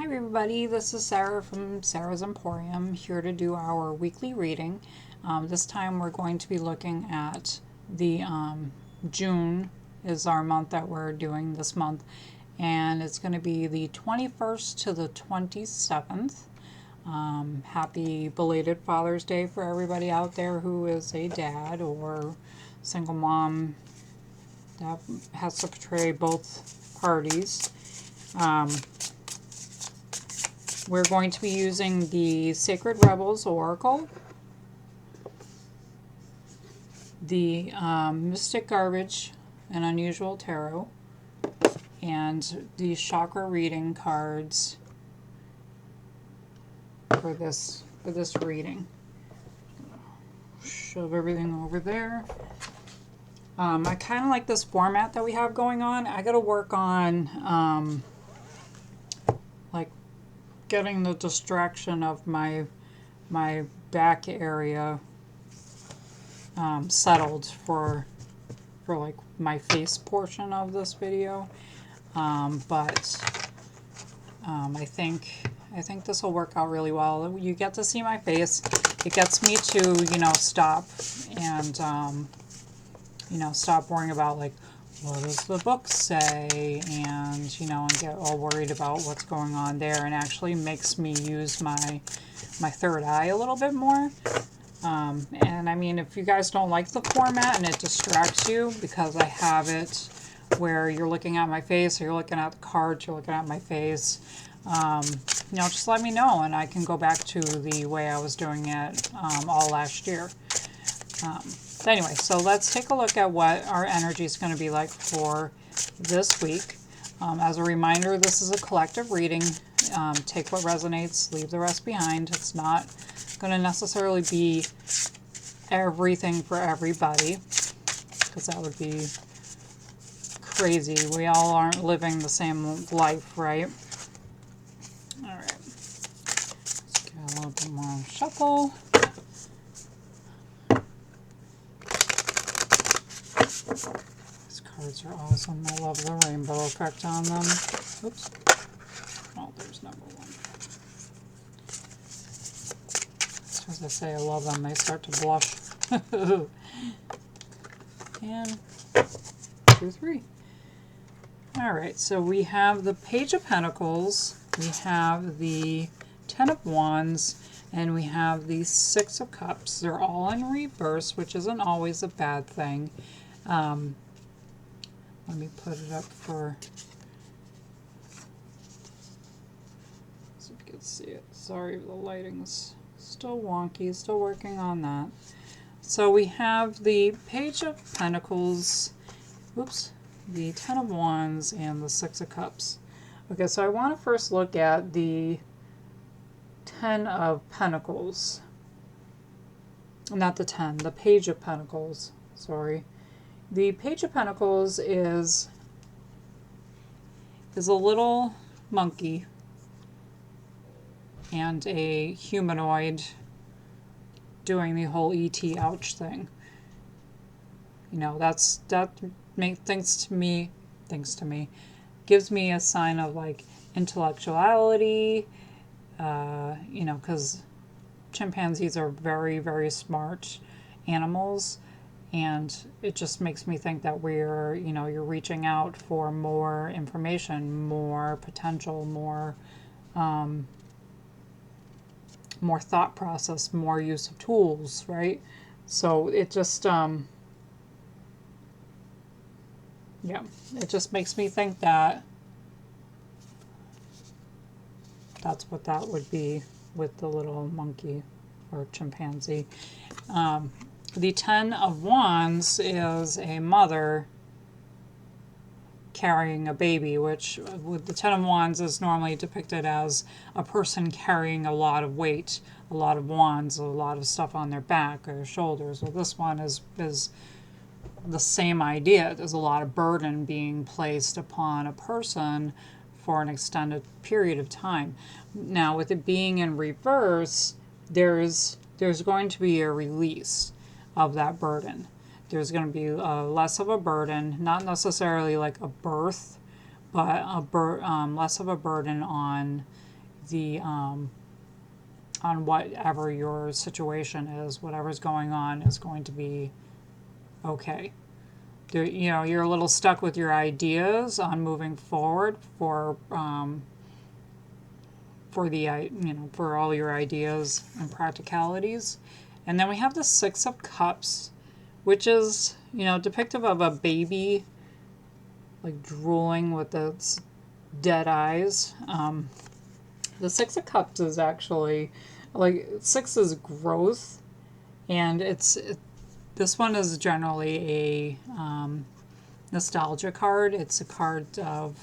Hi everybody, this is Sarah from Sarah's Emporium, here to do our weekly reading. This time we're going to be looking at the June is our month that we're doing this month, and it's going to be the 21st to the 27th. Happy belated Father's Day for everybody out there who is a dad or single mom that has to portray both parties. We're going to be using the Sacred Rebels Oracle, the Mystic Garbage and Unusual Tarot, and the Chakra reading cards for this reading. Shove everything over there. I kind of like this format that we have going on. I got to work on like getting the distraction of my back area settled for like my face portion of this video, but I think this will work out really well. You get to see my face. It gets me to stop and stop worrying about like, what does the book say, and and get all worried about what's going on there, and actually makes me use my third eye a little bit more. And I mean, if you guys don't like the format and it distracts you, because I have it where you're looking at my face, or you're looking at the cards, you're looking at my face, just let me know and I can go back to the way I was doing it all last year. Anyway, so let's take a look at what our energy is going to be like for this week. As a reminder, this is a collective reading. Take what resonates, leave the rest behind. It's not going to necessarily be everything for everybody, because that would be crazy. We all aren't living the same life, right? All right. Let's get a little bit more shuffle. These cards are awesome. I love the rainbow effect on them. Oops. Oh, there's number one. As I say, I love them. They start to blush. And 2, 3. All right, so we have the Page of Pentacles, we have the Ten of Wands, and we have the Six of Cups. They're all in reverse, which isn't always a bad thing. Let me put it up for, so you can see it. Sorry, the lighting's still wonky, still working on that. So we have the Page of Pentacles, oops, the Ten of Wands, and the Six of Cups. Okay, so I want to first look at the Ten of Pentacles. Not the 10, the Page of Pentacles, sorry. The Page of Pentacles is a little monkey and a humanoid doing the whole E.T. ouch thing. That thinks to me, gives me a sign of like intellectuality, because chimpanzees are very, very smart animals. And it just makes me think that we're, you're reaching out for more information, more potential, more thought process, more use of tools, right? So it just, it just makes me think that that's what that would be with the little monkey or chimpanzee. The Ten of Wands is a mother carrying a baby, which with the Ten of Wands is normally depicted as a person carrying a lot of weight, a lot of wands, a lot of stuff on their back or their shoulders. Well, this one is the same idea. There's a lot of burden being placed upon a person for an extended period of time. Now, with it being in reverse, there's going to be a release of that burden. There's going to be less of a burden, not necessarily like a birth, but less of a burden on the on whatever your situation is, whatever's going on is going to be okay. You know, you're a little stuck with your ideas on moving forward for for all your ideas and practicalities. And then we have the Six of Cups, which is, you know, depictive of a baby like drooling with its dead eyes. The Six of Cups is actually, like, six is growth, and this one is generally a nostalgia card. It's a card of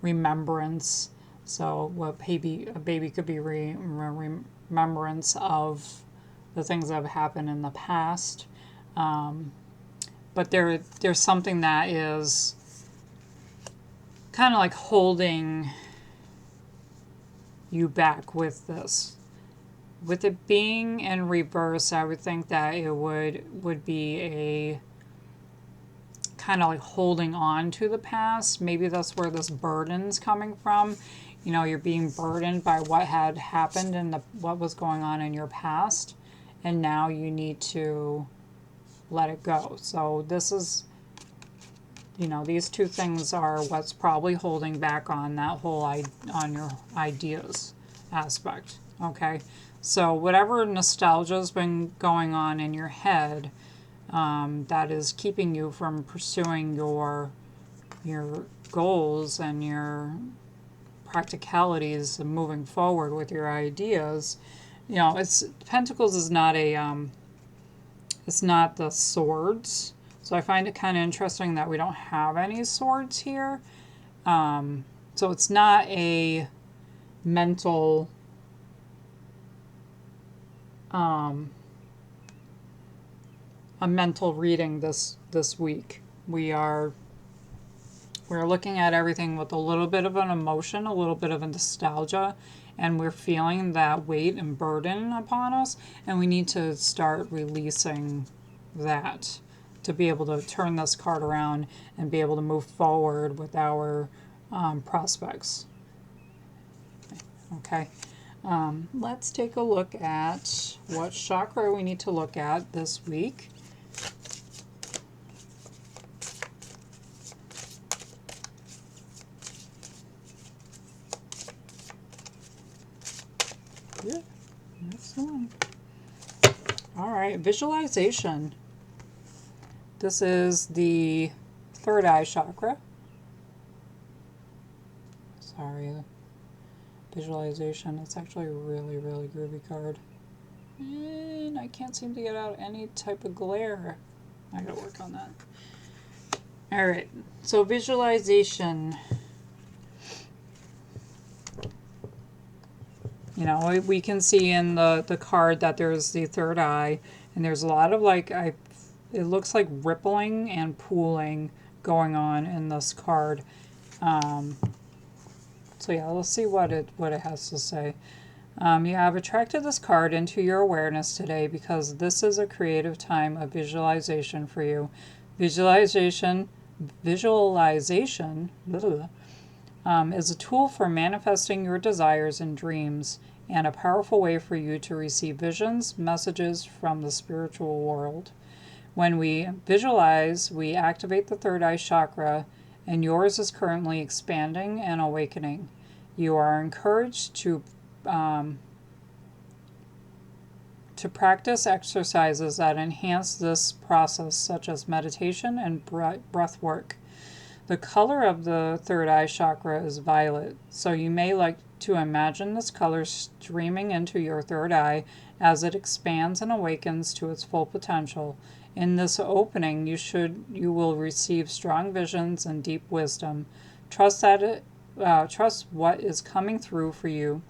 remembrance. So a baby could be remembrance of the things that have happened in the past. But there's something that is kind of like holding you back with this. With it being in reverse, I would think that it would be a kind of like holding on to the past. Maybe that's where this burden's coming from. You know, you're being burdened by what had happened and what was going on in your past, and now you need to let it go. So this is, you know, these two things are what's probably holding back on that whole on your ideas aspect. Okay, so whatever nostalgia's been going on in your head, that is keeping you from pursuing your goals and your practicalities and moving forward with your ideas. You know, it's Pentacles is not it's not the swords. So I find it kind of interesting that we don't have any swords here. So it's not a mental reading this week. We're looking at everything with a little bit of an emotion, a little bit of a nostalgia, and we're feeling that weight and burden upon us, and we need to start releasing that to be able to turn this card around and be able to move forward with our prospects. Okay, let's take a look at what chakra we need to look at this week. Yeah, that's the one. All right, visualization. This is the third eye chakra. Sorry, visualization. It's actually a really, really groovy card. And I can't seem to get out any type of glare. I gotta work on that. All right, so visualization. You know, we can see in the card that there's the third eye, and there's a lot of it looks like rippling and pooling going on in this card. So yeah, let's see what it has to say. You have attracted this card into your awareness today because this is a creative time of visualization for you. Visualization is a tool for manifesting your desires and dreams, and a powerful way for you to receive visions, messages from the spiritual world. When we visualize, we activate the third eye chakra, and yours is currently expanding and awakening. You are encouraged to practice exercises that enhance this process, such as meditation and breath work. The color of the third eye chakra is violet, so you may like to imagine this color streaming into your third eye as it expands and awakens to its full potential. In this opening, you will receive strong visions and deep wisdom. Trust what is coming through for you.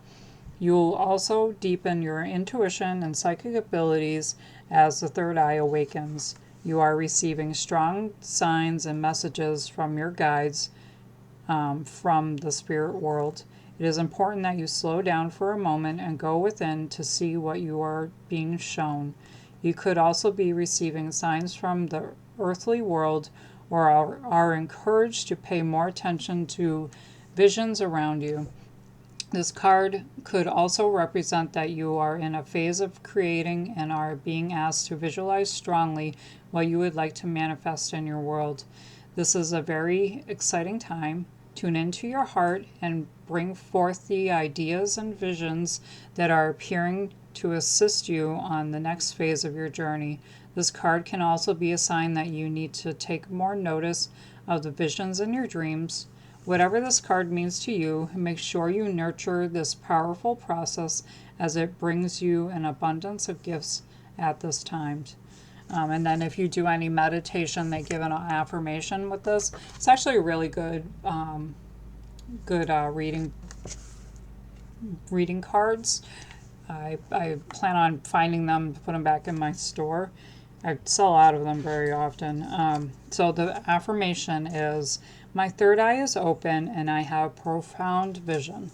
You will also deepen your intuition and psychic abilities as the third eye awakens. You are receiving strong signs and messages from your guides from the spirit world. It is important that you slow down for a moment and go within to see what you are being shown. You could also be receiving signs from the earthly world or are encouraged to pay more attention to visions around you. This card could also represent that you are in a phase of creating and are being asked to visualize strongly what you would like to manifest in your world. This is a very exciting time. Tune into your heart and bring forth the ideas and visions that are appearing to assist you on the next phase of your journey. This card can also be a sign that you need to take more notice of the visions in your dreams. Whatever this card means to you, make sure you nurture this powerful process as it brings you an abundance of gifts at this time. And then if you do any meditation, they give an affirmation with this. It's actually a really good reading cards. I plan on finding them to put them back in my store. I sell out of them very often. So the affirmation is, my third eye is open and I have profound vision.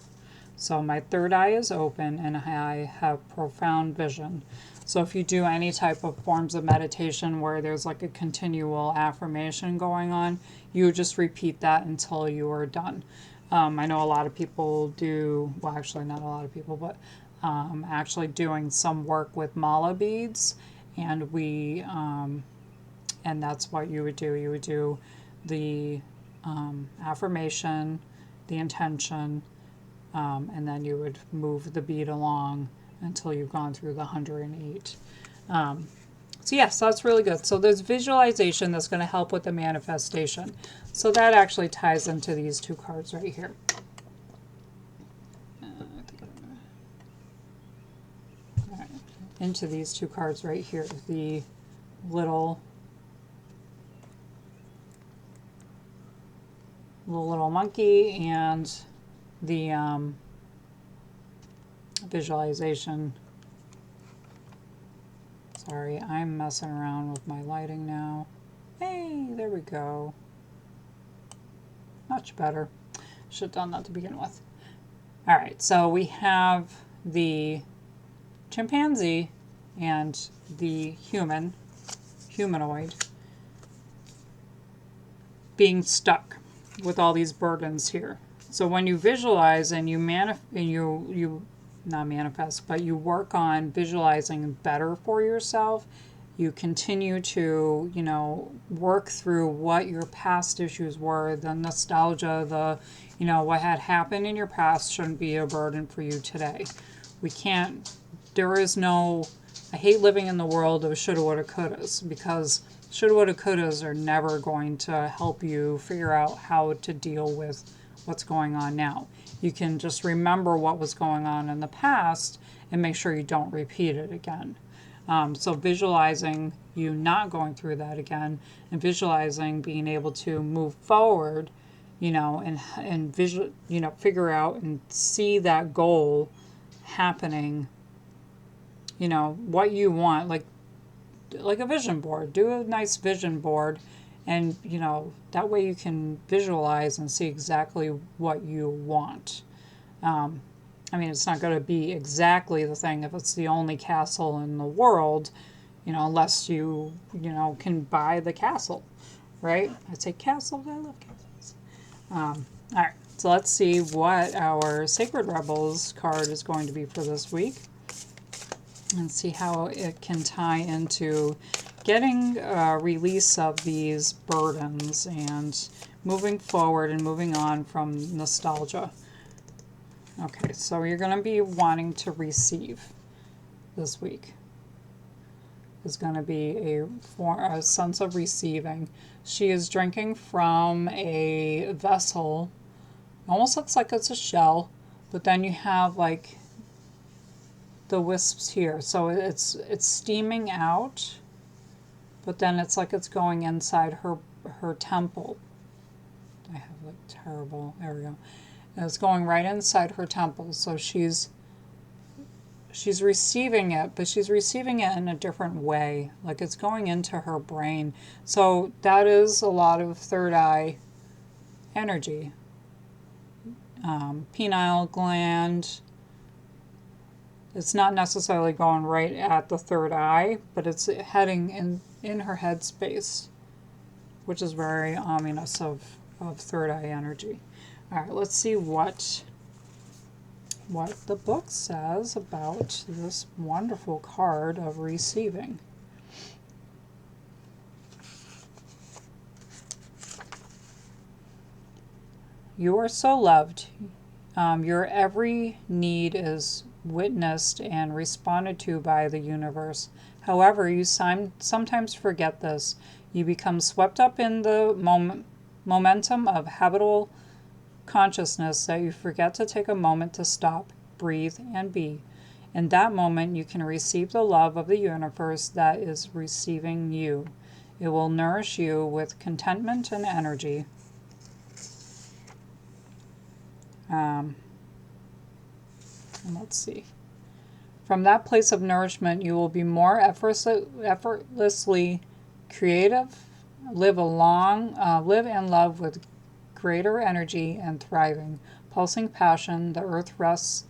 So my third eye is open and I have profound vision. So if you do any type of forms of meditation where there's like a continual affirmation going on, you just repeat that until you are done. I know a lot of people do, well, actually not a lot of people, but actually doing some work with mala beads, and and that's what you would do. You would do the affirmation, the intention, and then you would move the bead along until you've gone through the 108. So yes, that's really good. So there's visualization that's going to help with the manifestation. So that actually ties into these two cards right here. Into these two cards right here, the little monkey and the visualization. Sorry, I'm messing around with my lighting now. Hey, there we go. Much better. Should have done that to begin with. All right, so we have the chimpanzee and the humanoid being stuck with all these burdens here. So when you visualize and you not manifest, but you work on visualizing better for yourself, you continue to, work through what your past issues were, the nostalgia, what had happened in your past shouldn't be a burden for you today. I hate living in the world of shoulda, woulda, couldas, because shoulda, woulda, couldas are never going to help you figure out how to deal with what's going on now. You can just remember what was going on in the past and make sure you don't repeat it again. So visualizing you not going through that again, and visualizing being able to move forward, and figure out and see that goal happening, what you want, like a vision board. Do a nice vision board, and that way you can visualize and see exactly what you want. It's not going to be exactly the thing if it's the only castle in the world, unless you can buy the castle, right? I say castles, I love castles. All right, so let's see what our Sacred Rebels card is going to be for this week, and see how it can tie into getting a release of these burdens and moving forward and moving on from nostalgia. Okay, so you're going to be wanting to receive this week. Is going to be a sense of receiving. She is drinking from a vessel. Almost looks like it's a shell, but then you have like the wisps here. So it's steaming out, but then it's like it's going inside her temple. I have like terrible, there we go. And it's going right inside her temple. So she's receiving it, but she's receiving it in a different way. Like it's going into her brain. So that is a lot of third eye energy. Pineal gland. It's not necessarily going right at the third eye, but it's heading in her head space, which is very ominous of third eye energy. All right, let's see what what the book says about this wonderful card of receiving. You are so loved. Your every need is witnessed and responded to by the universe. However, you sometimes forget this. You become swept up in the momentum of habitual consciousness that you forget to take a moment to stop, breathe, and be. In that moment, you can receive the love of the universe that is receiving you. It will nourish you with contentment and energy. Let's see. From that place of nourishment, you will be more effortlessly creative, live and love with greater energy and thriving, pulsing passion. The earth rests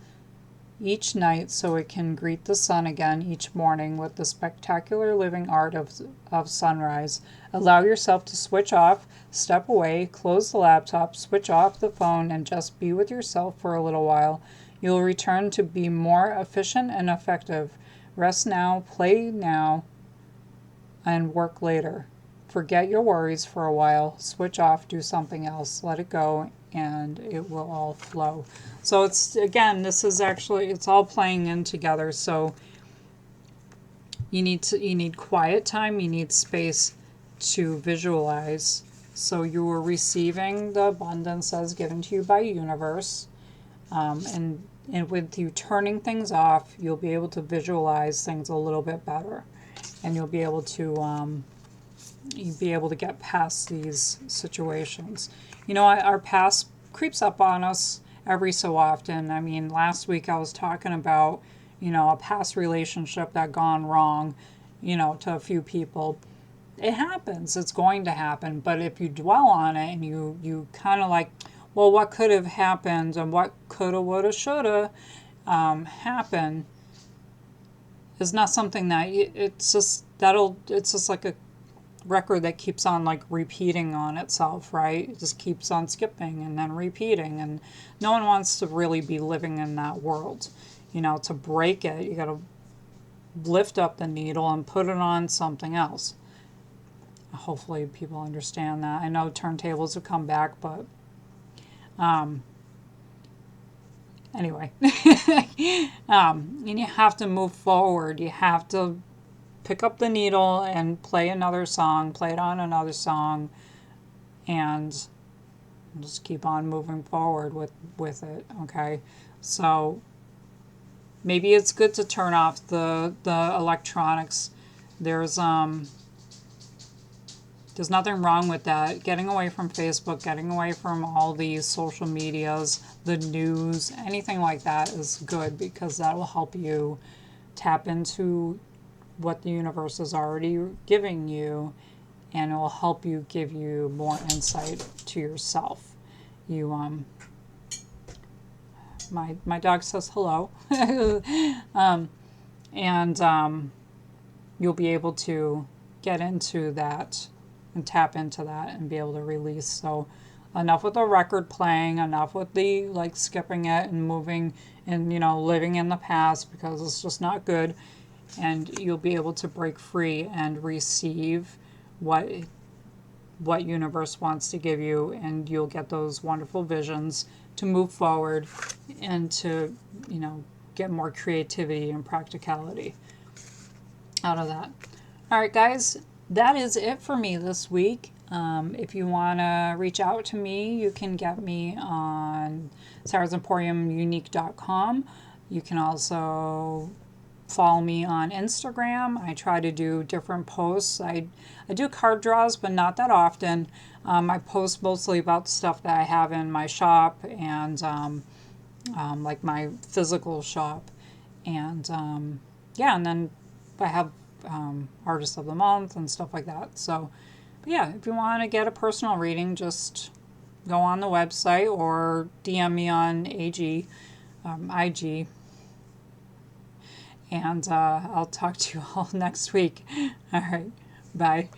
each night so it can greet the sun again each morning with the spectacular living art of sunrise. Allow yourself to switch off, step away, close the laptop, switch off the phone, and just be with yourself for a little while. You'll return to be more efficient and effective. Rest now, play now, and work later. Forget your worries for a while, switch off, do something else, let it go, and it will all flow. So it's, again, this is actually, it's all playing in together. So you need quiet time, you need space to visualize. So you are receiving the abundance as given to you by universe. And with you turning things off, you'll be able to visualize things a little bit better. And you'll be able to get past these situations. You know, our past creeps up on us every so often. I mean, last week I was talking about, you know, a past relationship that gone wrong, you know, to a few people. It happens. It's going to happen. But if you dwell on it and you kind of like, well, what could have happened and what coulda, woulda, shoulda happen is not something that it's just like a record that keeps on like repeating on itself, right? It just keeps on skipping and then repeating, and no one wants to really be living in that world. You know, to break it, you got to lift up the needle and put it on something else. Hopefully people understand that. I know turntables have come back, but anyway. And you have to move forward. You have to pick up the needle and play another song, play it on another song, and just keep on moving forward with it, okay? So maybe it's good to turn off the electronics. There's nothing wrong with that. Getting away from Facebook, getting away from all these social medias, the news, anything like that is good, because that will help you tap into what the universe is already giving you, and it will help you give you more insight to yourself. You my dog says hello. And you'll be able to get into that and tap into that and be able to release. So enough with the record playing, enough with the like skipping it and moving and, you know, living in the past, because it's just not good. And you'll be able to break free and receive what universe wants to give you, and you'll get those wonderful visions to move forward and to, you know, get more creativity and practicality out of that. All right, guys, that is it for me this week. If you want to reach out to me, you can get me on sarahsemporiumunique.com. You can also follow me on Instagram. I try to do different posts. I do card draws, but not that often. I post mostly about the stuff that I have in my shop and like my physical shop. And yeah, and then I have Artist of the Month and stuff like that. So yeah, if you want to get a personal reading, just go on the website or DM me on IG. And I'll talk to you all next week. All right, bye.